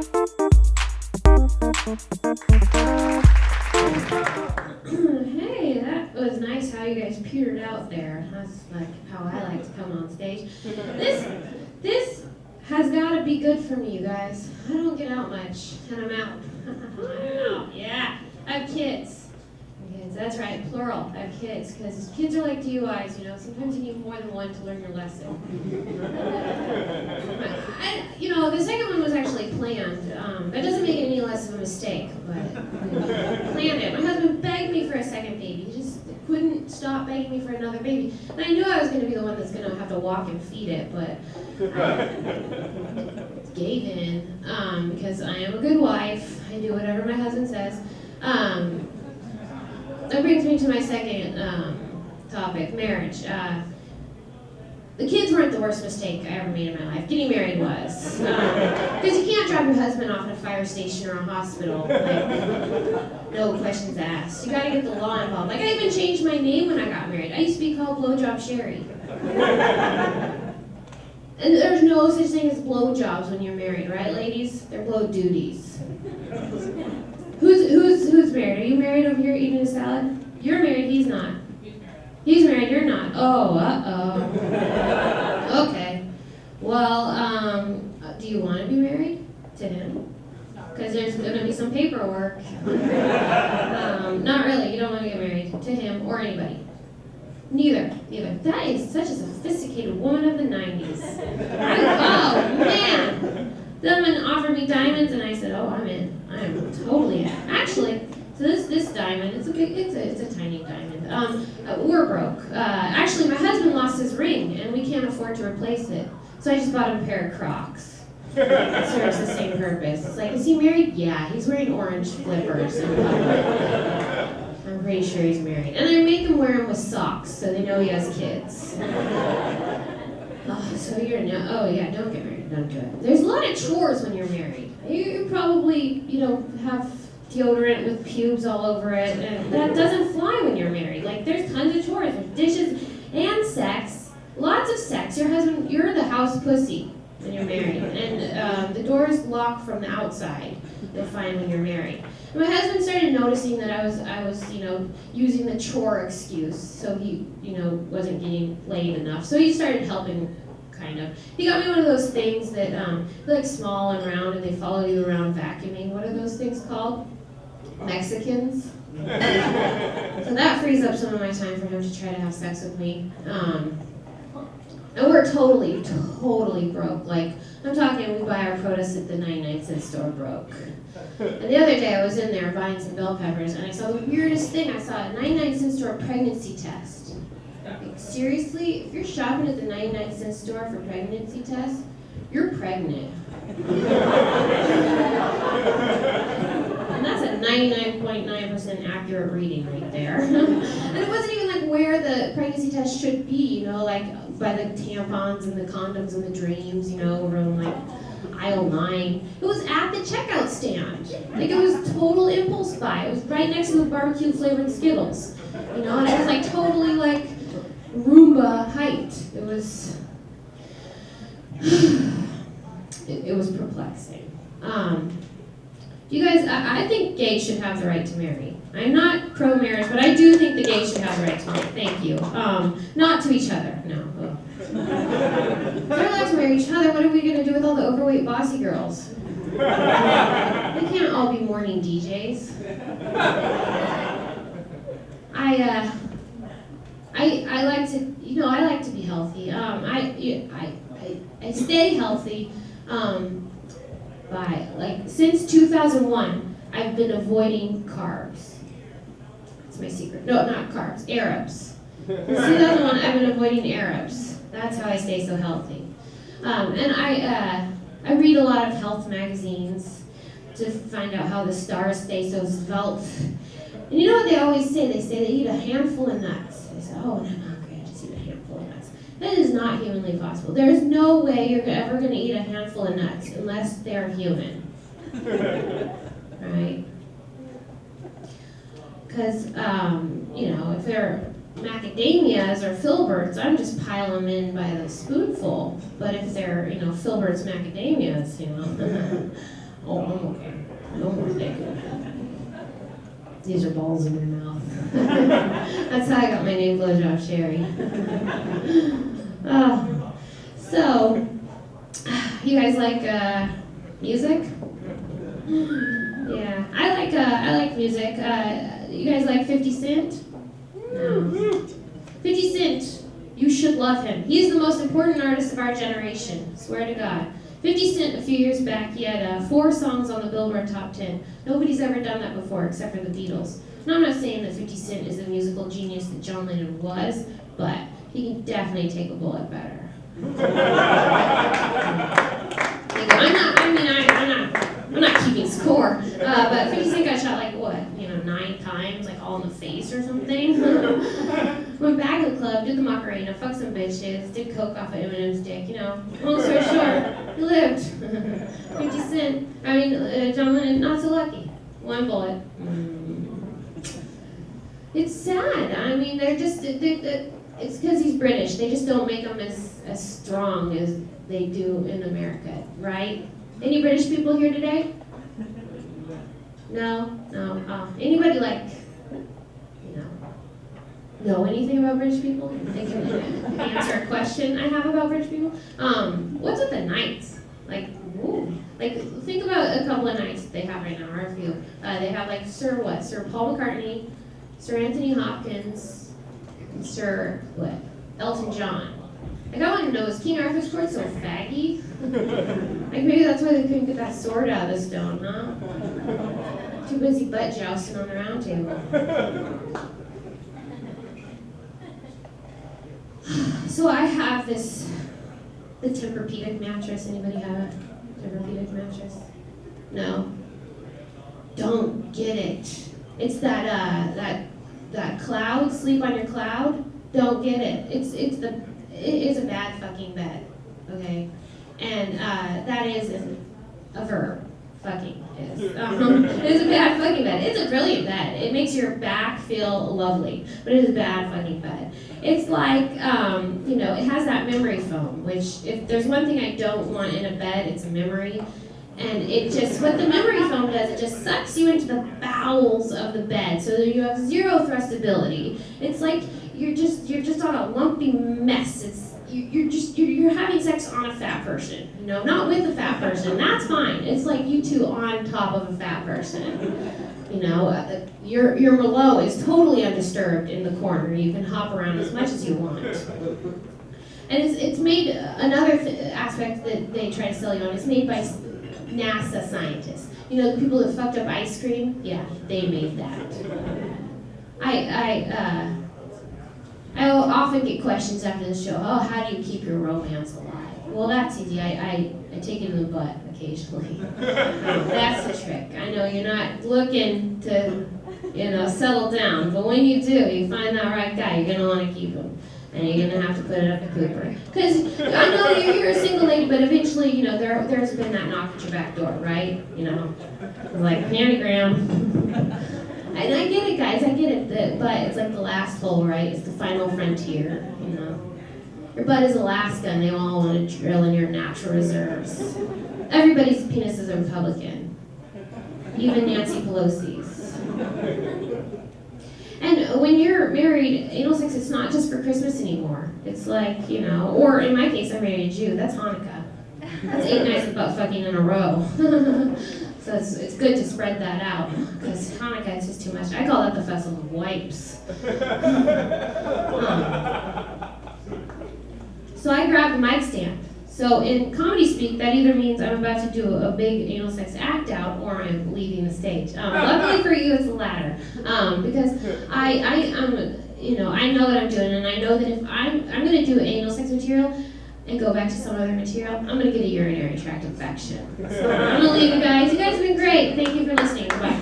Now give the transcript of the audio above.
Hey, that was nice how you guys petered out there. That's like how I like to come on stage. This has got to be good for me, you guys. I don't get out much, and I'm out. I'm out, yeah. I have kids. Kids, that's right, plural. I have kids, because kids are like DUIs, you know. Sometimes you need more than one to learn your lesson. The second one was actually planned. That doesn't make it any less of a mistake, but planned it. My husband begged me for a second baby. He just couldn't stop begging me for another baby. And I knew I was going to be the one that's going to have to walk and feed it, but I gave in because I am a good wife. I do whatever my husband says. That brings me to my second topic, marriage. The kids weren't the worst mistake I ever made in my life. Getting married was. Because you can't drop your husband off at a fire station or a hospital. Like, no questions asked. You gotta get the law involved. Like, I even changed my name when I got married. I used to be called Blowjob Sherry. And there's no such thing as blowjobs when you're married, right, ladies? They're blow duties. Who's married? Are you married over here eating a salad? You're married, he's not. He's married, you're not. Oh, uh-oh. Okay. Well, do you want to be married to him? Because there's going to be some paperwork. Not really. You don't want to get married to him or anybody. Neither. That is such a sophisticated woman of the 90s. Oh, man. Someone offered me diamonds, and I said, oh, I'm in. I'm totally in. Actually, so this diamond, it's a tiny diamond. We're broke. Actually, my husband lost his ring, and we can't afford to replace it. So I just bought him a pair of Crocs. It serves the same purpose. It's like, is he married? Yeah, he's wearing orange flippers. I'm pretty sure he's married. And I make him wear them with socks, so they know he has kids. So you're no. Oh yeah, don't get married. Don't do it. There's a lot of chores when you're married. You probably, have deodorant with pubes all over it, and that doesn't fly when you're married. Like, there's tons of chores, with dishes and sex. Lots of sex. You're the house pussy when you're married, and the door's locked from the outside. You'll find when you're married. And my husband started noticing that I was, using the chore excuse, so he, wasn't getting laid enough. So he started helping. Kind of. He got me one of those things that, like small and round, and they follow you around vacuuming. What are those things called? Mexicans. So that frees up some of my time for him to try to have sex with me. And we're totally broke. Like, I'm talking, we buy our produce at the 99-cent store broke. And the other day I was in there buying some bell peppers, and I saw the weirdest thing. I saw a 99-cent store pregnancy test. Like, seriously, if you're shopping at the 99-cent store for pregnancy tests, you're pregnant. And that's a 99.9% accurate reading right there. And it wasn't even like where the pregnancy test should be, like by the tampons and the condoms and the dreams, over in like aisle 9. It was at the checkout stand. Like, it was total impulse buy. It was right next to the barbecue flavored Skittles. And it was like totally like Roomba height. It was it was perplexing. You guys, I think gays should have the right to marry. I'm not pro-marriage, but I do think the gays should have the right to marry. Thank you. Not to each other, no. They're allowed to marry each other. What are we going to do with all the overweight bossy girls? We can't all be morning DJs. I like to, I like to be healthy. I stay healthy by, since 2001, I've been avoiding carbs. That's my secret. No, not carbs, Arabs. Since 2001, I've been avoiding Arabs. That's how I stay so healthy. And I read a lot of health magazines to find out how the stars stay so svelte. And you know what they always say? They say they eat a handful of nuts. They say, oh, when I'm hungry, I just eat a handful of nuts. That is not humanly possible. There is no way you're ever going to eat a handful of nuts unless they're human. Right? Because, if they're macadamias or filberts, I'm just pile them in by the spoonful. But if they're, filberts, macadamias, Oh, I'm okay. No more thinking. These are balls in your mouth. That's how I got my name, Blowjob Sherry. So, you guys like music? Yeah, I like music. You guys like 50 Cent? No. 50 Cent, you should love him. He's the most important artist of our generation, swear to God. 50 Cent, a few years back, he had 4 songs on the Billboard Top 10. Nobody's ever done that before except for the Beatles. And I'm not saying that 50 Cent is the musical genius that John Lennon was, but he can definitely take a bullet better. I'm not keeping score, but 50 Cent got shot like what, 9 times, like all in the face or something. Went back to the club, did the Macarena, fucked some bitches, did coke off of Eminem's dick, Long story short, he lived. 50 Cent, John Lennon, not so lucky. 1 bullet. It's sad. They're just, it's because he's British. They just don't make him as strong as they do in America, right? Any British people here today? No? Oh. Anybody know anything about British people? They can answer a question I have about British people. What's with the nights? Think about a couple of nights that they have right now, or a few. They have Sir Paul McCartney, Sir Anthony Hopkins, and Sir Elton John. I want to know, is King Arthur's court so faggy? Maybe that's why they couldn't get that sword out of the stone, huh? Too busy butt jousting on the round table. So I have the Tempur-Pedic mattress. Anybody have a Tempur-Pedic mattress? No? Don't get it. It's that cloud, sleep on your cloud. Don't get it. It is a bad fucking bed, okay? And that is a verb. Fucking is. It's a bad fucking bed. It's a brilliant bed. It makes your back feel lovely, but it is a bad fucking bed. It's like, it has that memory foam, which if there's one thing I don't want in a bed, it's a memory. And what the memory foam does, it just sucks you into the bowels of the bed, so that you have zero thrustability. It's like you're just on a lumpy mess. You're having sex on a fat person, not with a fat person. That's fine. It's like you two on top of a fat person. Your Merlot is totally undisturbed in the corner. You can hop around as much as you want. And it's made, another aspect that they try to sell you on, it's made by NASA scientists. The people that fucked up ice cream? Yeah, they made that. I often get questions after the show, how do you keep your romance alive? Well, that's easy. I take it in the butt occasionally. That's the trick. I know you're not looking to, settle down, but when you do, you find that right guy, you're going to want to keep him. And you're going to have to put it up a Cooper. Because I know you're a single lady, but eventually, there's been that knock at your back door, right? Like, Panagram. And I get it, guys, I get it, but it's like the last hole, right? It's the final frontier, Your butt is Alaska, and they all want to drill in your natural reserves. Everybody's penis is a Republican. Even Nancy Pelosi's. And when you're married, anal sex is not just for Christmas anymore. It's like, or in my case, I married a Jew. That's Hanukkah. That's 8 nights of butt fucking in a row. So it's good to spread that out, because Hanukkah is just too much. I call that the festival of wipes. So I grabbed a mic stand. So in comedy speak, that either means I'm about to do a big anal sex act out, or I'm leaving the stage. Luckily for you, it's the latter, because I know what I'm doing, and I know that if I'm going to do anal sex material and go back to some other material, I'm going to get a urinary tract infection. So I'm going to leave you guys. You guys have been great. Thank you for listening. Bye.